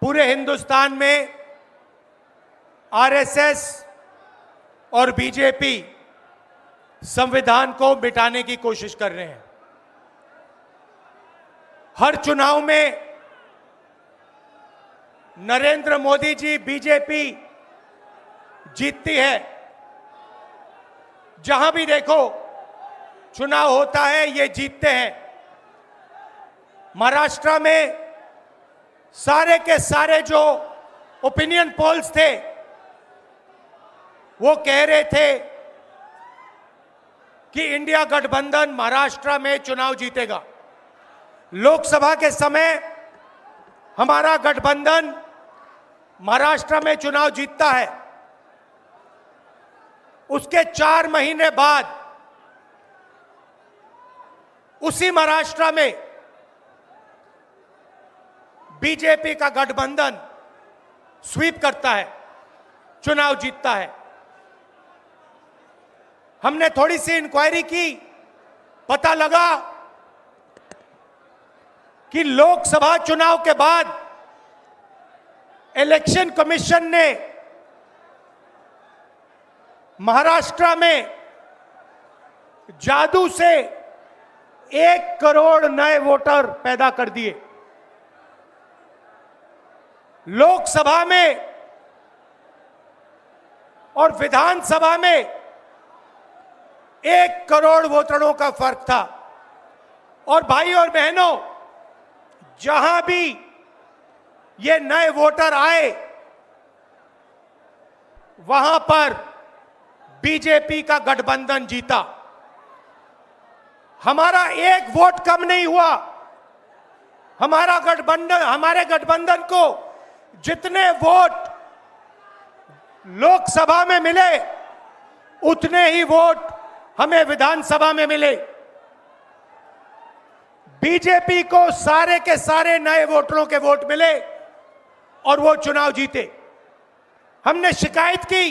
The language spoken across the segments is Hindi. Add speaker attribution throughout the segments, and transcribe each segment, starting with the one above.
Speaker 1: पूरे हिंदुस्तान में आरएसएस और बीजेपी संविधान को मिटाने की कोशिश कर रहे हैं। हर चुनाव में नरेंद्र मोदी जी बीजेपी जीतती है। जहां भी देखो चुनाव होता है ये जीतते हैं। महाराष्ट्र में सारे के सारे जो ओपिनियन पोल्स थे वो कह रहे थे कि इंडिया गठबंधन महाराष्ट्र में चुनाव जीतेगा। लोकसभा के समय हमारा गठबंधन महाराष्ट्र में चुनाव जीतता है। उसके 4 महीने बाद उसी महाराष्ट्र में बीजेपी का गठबंधन स्वीप करता है, चुनाव जीतता है। हमने थोड़ी सी इंक्वायरी की, पता लगा कि लोकसभा चुनाव के बाद इलेक्शन कमीशन ने महाराष्ट्र में जादू से 1 करोड़ नए वोटर पैदा कर दिए। लोकसभा में और विधानसभा में 1 करोड़ वोटरों का फर्क था। और भाई और बहनों, जहां भी ये नए वोटर आए वहां पर बीजेपी का गठबंधन जीता। हमारा 1 वोट कम नहीं हुआ। हमारे गठबंधन को जितने वोट लोकसभा में मिले उतने ही वोट हमें विधानसभा में मिले। बीजेपी को सारे के सारे नए वोटरों के वोट मिले और वो चुनाव जीते। हमने शिकायत की,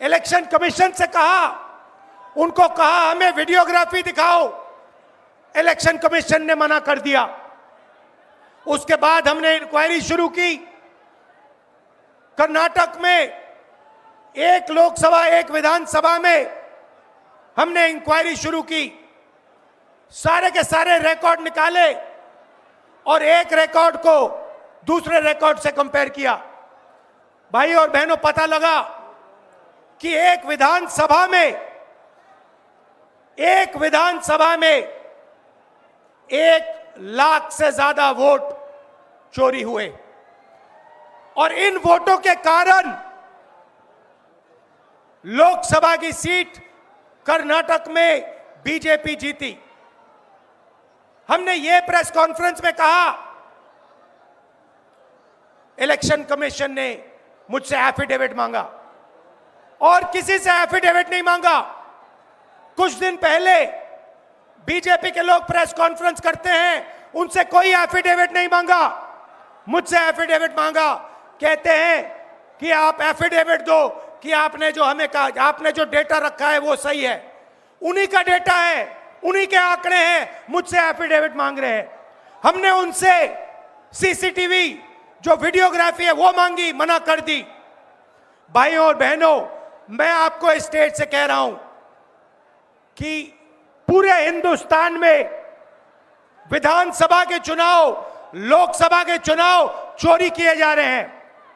Speaker 1: इलेक्शन कमीशन से कहा, उनको कहा हमें वीडियोग्राफी दिखाओ। इलेक्शन कमीशन ने मना कर दिया। उसके बाद हमने इंक्वायरी शुरू की। कर्नाटक में 1 लोकसभा 1 विधानसभा में हमने इंक्वायरी शुरू की। सारे के सारे रिकॉर्ड निकाले और एक रिकॉर्ड को दूसरे रिकॉर्ड से कंपेयर किया। भाई और बहनों, पता लगा कि एक विधानसभा में 1 लाख से ज्यादा वोट चोरी हुए। और इन वोटों के कारण लोकसभा की सीट कर्नाटक में बीजेपी जीती। हमने ये प्रेस कॉन्फ्रेंस में कहा, इलेक्शन कमीशन ने मुझसे एफिडेविट मांगा और किसी से एफिडेविट नहीं मांगा। कुछ दिन पहले बीजेपी के लोग प्रेस कॉन्फ्रेंस करते हैं, उनसे कोई एफिडेविट नहीं मांगा, मुझसे एफिडेविट मांगा। कहते हैं कि आप एफिडेविट दो कि आपने जो हमें कहा, आपने जो डेटा रखा है वो सही है। उन्हीं का डेटा है, उन्हीं के आंकड़े हैं, मुझसे एफिडेविट मांग रहे हैं। हमने उनसे सीसीटीवी जो वीडियोग्राफी है वो मांगी, मना कर दी। भाइयों और बहनों, मैं आपको इस स्टेज से कह रहा हूं कि पूरे हिंदुस्तान में विधानसभा के चुनाव, लोकसभा के चुनाव चोरी किए जा रहे हैं।